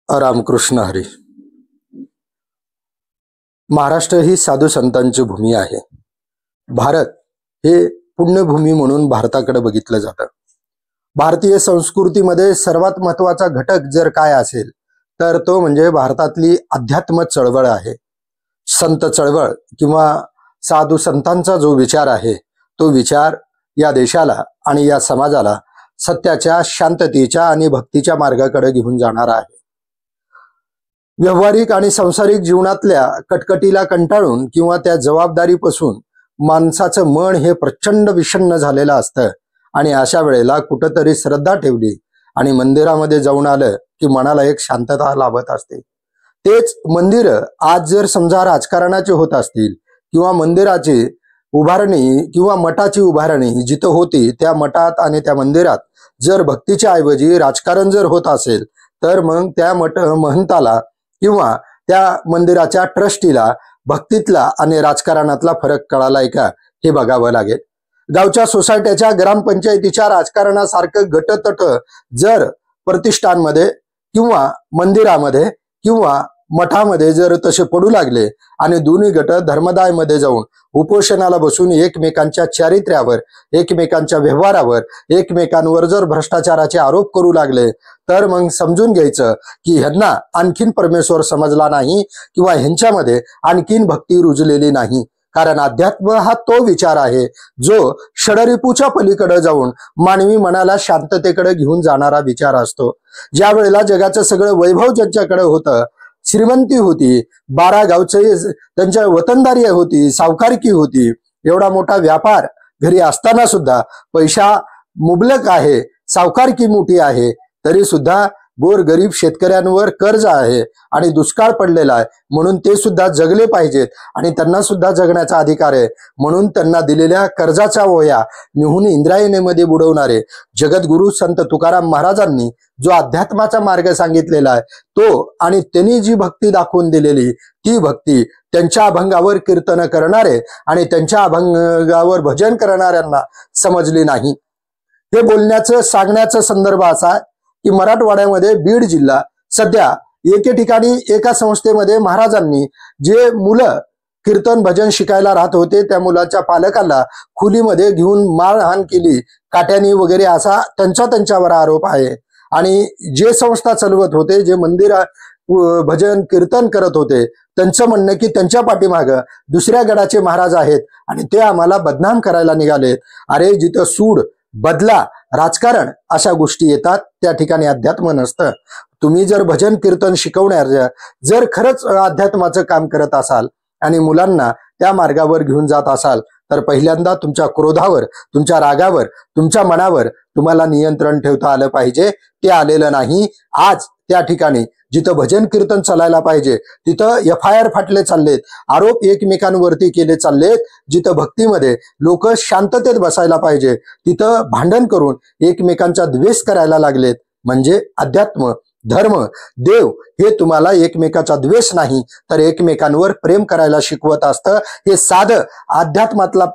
रामकृष्ण हरी. महाराष्ट्र ही साधू संतांची भूमी आहे. भारत हे पुण्यभूमी म्हणून भारताकडे बघितलं जातं. भारतीय संस्कृतीमध्ये सर्वात महत्वाचा घटक जर काय असेल तर तो म्हणजे भारतातली अध्यात्म चळवळ आहे. संत चळवळ किंवा साधू संतांचा जो विचार आहे तो विचार या देशाला आणि या समाजाला सत्याच्या, शांततेच्या आणि भक्तीच्या मार्गाकडे घेऊन जाणार आहे. व्यावहारिक आणि सांसारिक जीवनातल्या कटकटीला कंटाळून किंवा त्या जबाबदारीपासून माणसाचं मन हे प्रचंड विषण्ण झालेलं असतं आणि अशा वेळेला कुठंतरी श्रद्धा ठेवली आणि मंदिरामध्ये जाऊन आलं की मनाला एक शांतता लाभत असते. तेच मंदिर आज जर समजा राजकारणाचे होत असतील किंवा मंदिराची उभारणी किंवा मठाची उभारणी जिथं होती त्या मठात आणि त्या मंदिरात जर भक्तीच्या ऐवजी राजकारण जर होत असेल तर मग त्या महंताला किंवा त्या मंदिराच्या ट्रस्टीला भक्तीतला आणि राजकारणातला फरक कळालाय का हे बघावं लागेल. गावच्या सोसायटीच्या ग्रामपंचायतीच्या राजकारणासारखं गटतट जर प्रतिष्ठानमध्ये किंवा मंदिरामध्ये किंवा मठामध्ये जर तसे पडू लागले आणि दोन्ही गट धर्मदायमध्ये जाऊन उपोषणाला बसून एकमेकांच्या चारित्र्यावर, एकमेकांच्या व्यवहारावर, एकमेकांवर जर भ्रष्टाचाराचे आरोप करू लागले तर मग समजून घ्यायचं की ह्यांना आणखीन परमेश्वर समजला नाही किंवा ह्यांच्यामध्ये आणखीन भक्ती रुजलेली नाही. कारण अध्यात्म हा तो विचार आहे जो षडरिपूच्या पलीकडे जाऊन मानवी मनाला शांततेकडे घेऊन जाणारा विचार असतो. ज्या वेळेला जगाचं सगळं वैभव ज्यांच्याकडे होतं, श्रीमंती होती, 12 गावचे त्यांच्या वतनदारी होती, सावकारकी होती, एवढा मोठा व्यापार घरी असताना सुद्धा पैसा मुबलक आहे, सावकारकी मोठी आहे, तरी सुद्धा गोर गरीब शेतकऱ्यांवर कर्ज आहे आणि दुष्काळ पडलेला आहे म्हणून ते सुद्धा जगले पाहिजेत आणि त्यांना सुद्धा जगण्याचा अधिकार आहे म्हणून त्यांना दिलेल्या कर्जाच्या ओया निहून इंद्रायणीमध्ये बुडवणारे जगद्गुरु संत तुकाराम महाराजांनी जो अध्यात्माचा मार्ग सांगितलेला आहे तो आणि त्यांनी जी भक्ती दाखवून दिलेली ती भक्ती त्यांच्या अभंगावर कीर्तन करणारे आणि त्यांच्या अभंगावर भजन करणाऱ्यांना समजली नाही. हे बोलण्याचं सांगण्याचा संदर्भ असा की मराठवाड्यामध्ये बीड जिल्हा सध्या एके ठिकाणी एका संस्थेमध्ये महाराजांनी जे मुलं कीर्तन भजन शिकायला राहत होते त्या मुलाच्या पालकाला खोलीमध्ये घेऊन मारहाण केली काट्यानी वगैरे असा त्यांच्यावर आरोप आहे. आणि जे संस्था चालवत होते, जे मंदिर भजन कीर्तन करत होते, त्यांचं म्हणणं की त्यांच्या पाठीमागं दुसऱ्या गडाचे महाराज आहेत आणि ते आम्हाला बदनाम करायला निघालेत. अरे जिथं सूड बदला राजकारण अशा गोष्टी येतात त्या ठिकाणी अध्यात्म नसतं. तुम्ही जर भजन कीर्तन शिकवणार जर खरंच अध्यात्माचं काम करत असाल आणि मुलांना त्या मार्गावर घेऊन जात असाल तर पहिल्यांदा तुमच्या क्रोधावर, तुमच्या रागावर, तुमच्या मनावर तुम्हाला नियंत्रण ठेवता आलं पाहिजे. ते आलेलं नाही. आज त्या ठिकाणी जिथं भजन कीर्तन चालायला पाहिजे तिथं FIR फाटले चाललेत, आरोप एकमेकांवरती केले चाललेत. जिथं भक्तीमध्ये लोक शांततेत बसायला पाहिजे तिथं भांडण करून एकमेकांचा द्वेष करायला लागलेत. म्हणजे अध्यात्म, धर्म, देव हे तुम्हाला एकमेकाचा द्वेष नाही तर एकमेकांवर प्रेम करायला शिकवत असतं. हे साधं अध्यात्मातला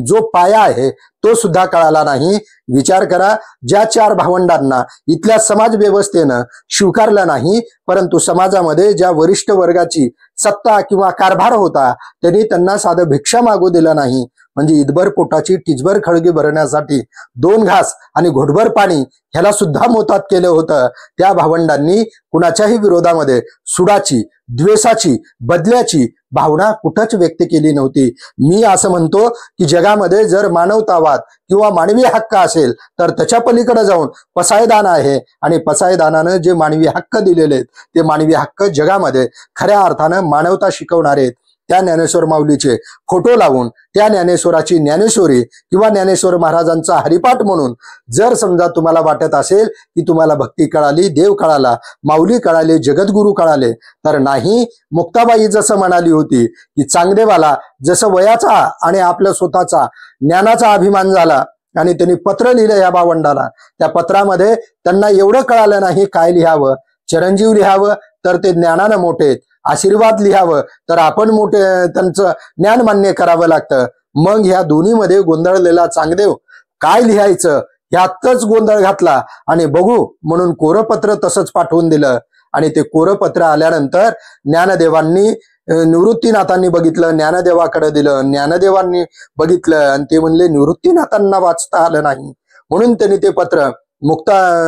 जो पाया आहे तो सुद्धा कळाला नाही. विचार करा, ज्या 4 भावंडांना इथल्या समाज व्यवस्थेनं स्वीकारलं नाही परंतु समाजामध्ये ज्या वरिष्ठ वर्गाची सत्ता किंवा कारभार होता त्यांनी त्यांना साधं भिक्षा मागू दिलं नाही. म्हणजे इतभर पोटाची टिचभर खळगी भरण्यासाठी 2 घास आणि घोटभर पाणी ह्याला सुद्धा मोतात केलं होतं. त्या भावंडांनी कुणाच्याही विरोधामध्ये सुडाची, द्वेषाची, बदल्याची भावना कुठंच व्यक्त केली नव्हती. मी असं म्हणतो की जगामध्ये जर मानवतावाद किंवा मानवी हक्क असेल तर त्याच्या पलीकडे जाऊन पसायदान आहे आणि पसायदानानं जे मानवी हक्क दिलेले आहेत ते मानवी हक्क जगामध्ये खऱ्या अर्थानं मानवता शिकवणारे आहेत. त्या ज्ञानेश्वर माऊलीचे फोटो लावून त्या ज्ञानेश्वराची ज्ञानेश्वरी किंवा ज्ञानेश्वर महाराजांचा हरिपाठ म्हणून जर समजा तुम्हाला वाटत असेल की तुम्हाला भक्ती कळाली, देव कळाला, माऊली कळाले, जगद्गुरु कळाले तर नाही. मुक्ताबाई जसं म्हणाली होती की चांगदेवाला जसं वयाचा आणि आपल्या स्वतःचा ज्ञानाचा अभिमान झाला आणि त्यांनी पत्र लिहिलं या भावंडाला, त्या पत्रामध्ये त्यांना एवढं कळालं नाही काय लिहावं. चिरंजीव लिहावं तर ते ज्ञानानं मोठे, आशीर्वाद लिहावं तर आपण मोठे त्यांचं ज्ञान मान्य करावं लागतं. मग ह्या दोन्हीमध्ये गोंधळलेला चांगदेव काय लिहायचं ह्यातच गोंधळ घातला आणि बघू म्हणून कोरपत्र तसंच पाठवून दिलं आणि ते कोरं पत्र आल्यानंतर ज्ञानदेवांनी निवृत्तीनाथांनी बघितलं, ज्ञानदेवाकडे दिलं, ज्ञानदेवांनी बघितलं आणि ते म्हणले निवृत्तीनाथांना वाचता आलं नाही, म्हणून त्यांनी ते पत्र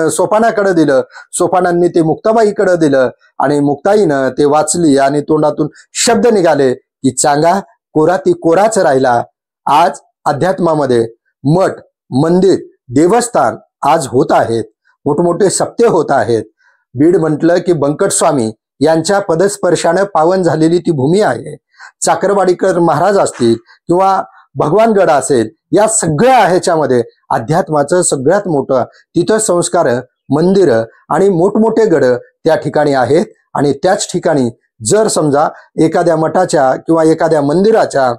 सोपानाकडे दिलं. सोपानांनी ते मुक्ताबाईकडे दिलं आणि मुक्ताईनं ते वाचली आणि तोंडातून शब्द निघाले की चांगा कोरा ती कोराच राहिला. आज अध्यात्मामध्ये मठ, मंदिर, देवस्थान आज होत आहेत, मोठमोठे सप्ते होत आहेत. बीड म्हटलं की बंकट स्वामी यांच्या पदस्पर्शाने पावन झालेली ती भूमी आहे. चाकरवाडीकर महाराज असतील किंवा भगवानगड असेल, या सगळ्या ह्याच्यामध्ये अध्यात्माचं सगळ्यात मोठं तिथं संस्कार, मंदिर आणि मोठमोठे गड त्या ठिकाणी आहेत. आणि त्याच ठिकाणी जर समजा एखाद्या मठाच्या किंवा एखाद्या मंदिराच्या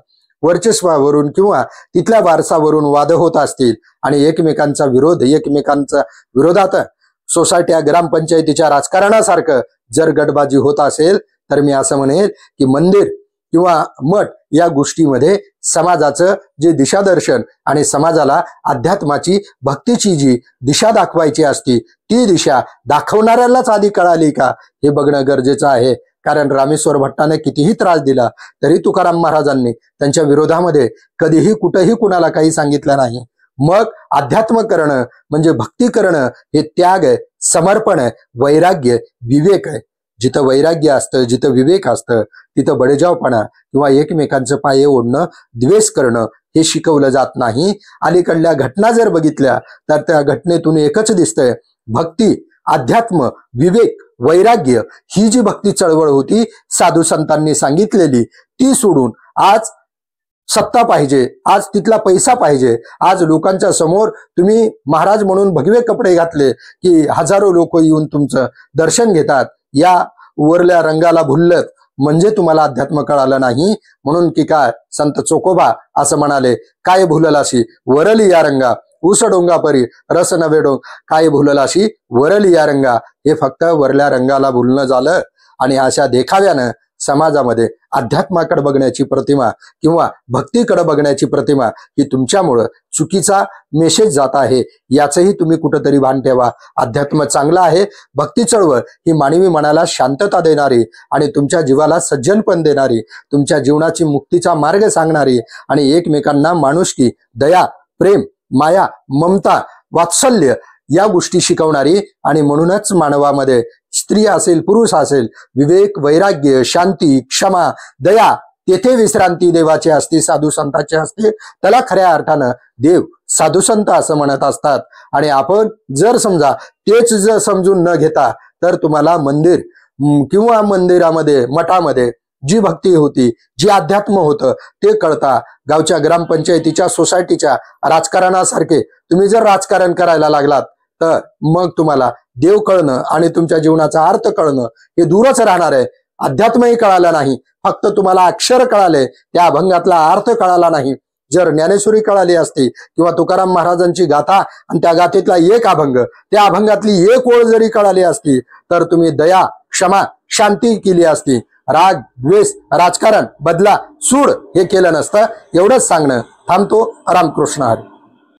वर्चस्वावरून किंवा तिथल्या वारसावरून वाद होत असतील आणि एकमेकांचा एकमेकांच्या विरोधात सोसायट्या, ग्रामपंचायतीच्या राजकारणासारखं जर गटबाजी होत असेल, तर मी असं म्हणेल की मंदिर किंवा मठ या गोष्टीमध्ये समाजाचं जे दिशादर्शन आणि समाजाला अध्यात्माची, भक्तीची जी दिशा दाखवायची असती, ती दिशा दाखवणाऱ्यालाच आधी कळाली का हे बघणं गरजेचं आहे. कारण रामेश्वर भट्टाने कितीही त्रास दिला तरी तुकाराम महाराजांनी त्यांच्या विरोधामध्ये कधीही कुठेही कुणाला काही सांगितलं नाही. मग अध्यात्म करणं म्हणजे भक्ती करणं हे त्याग आहे, समर्पण आहे, वैराग्य, विवेक आहे. जिथं वैराग्य असतं, जिथं विवेक असतं, तिथं बडेजावपणा किंवा एकमेकांचं पाये ओढणं, द्वेष करणं हे शिकवलं जात नाही. अलीकडल्या घटना जर बघितल्या तर त्या घटनेतून एकच दिसतंय, भक्ती, अध्यात्म, विवेक, वैराग्य ही जी भक्ती चळवळ होती साधू संतांनी सांगितलेली, ती सोडून आज सत्ता पाहिजे, आज तिथला पैसा पाहिजे. आज लोकांच्या समोर तुम्ही महाराज म्हणून भगवे कपडे घातले की हजारो लोक येऊन तुमचं दर्शन घेतात. या वरल्या रंगाला भुलत म्हणजे तुम्हाला अध्यात्म कळालं नाही. म्हणून की काय संत चोकोबा असं म्हणाले, काय भुललाशी वरली या रंगा, ऊस डोंगा परी रस नवे डोंग, काय भुललाशी वरली या रंगा. हे फक्त वरल्या रंगाला भुलणं झालं. आणि अशा देखाव्यानं समाजामध्ये अध्यात्माकडे बघण्याची प्रतिमा किंवा भक्तीकडे बघण्याची प्रतिमा ही तुमच्यामुळं चुकीचा मेसेज जात आहे. याचंही तुम्ही कुठंतरी भान ठेवा. अध्यात्म चांगला आहे. भक्ती चळवळ ही मानवी मनाला शांतता देणारी आणि तुमच्या जीवाला सज्जनपण देणारी, तुमच्या जीवनाची मुक्तीचा मार्ग सांगणारी आणि एकमेकांना माणुसकी, दया, प्रेम, माया, ममता, वात्सल्य या गोष्टी शिकवणारी आणि म्हणूनच मानवामध्ये स्त्री असेल, पुरुष असेल, विवेक, वैराग्य, शांती, क्षमा, दया, तेथे विश्रांती देवाची असते, साधू संतांची असते. त्याला खऱ्या अर्थानं देव, साधू संत असं म्हणत असतात. आणि आपण जर समजा तेच जर समजून न घेता तर तुम्हाला मंदिर किंवा मंदिरामध्ये, मठामध्ये जी भक्ती होती, जी अध्यात्म होतं ते कळता. गावच्या ग्रामपंचायतीच्या, सोसायटीच्या राजकारणासारखे तुम्ही जर राजकारण करायला लागलात तर मग तुम्हाला देव कळणं आणि तुमच्या जीवनाचा अर्थ कळणं हे दूरच राहणार आहे. अध्यात्मही कळालं नाही, फक्त तुम्हाला अक्षर कळाले, त्या अभंगातला अर्थ कळाला नाही. जर ज्ञानेश्वरी कळाली असती किंवा तुकाराम महाराजांची गाथा आणि त्या गाथेतला एक अभंग, त्या अभंगातली एक ओळ जरी कळाली असती तर तुम्ही दया, क्षमा, शांती केली असती. राग, द्वेष, राजकारण, बदला, सूड हे केलं नसतं. एवढंच सांगणं थांबतो. रामकृष्ण हरी.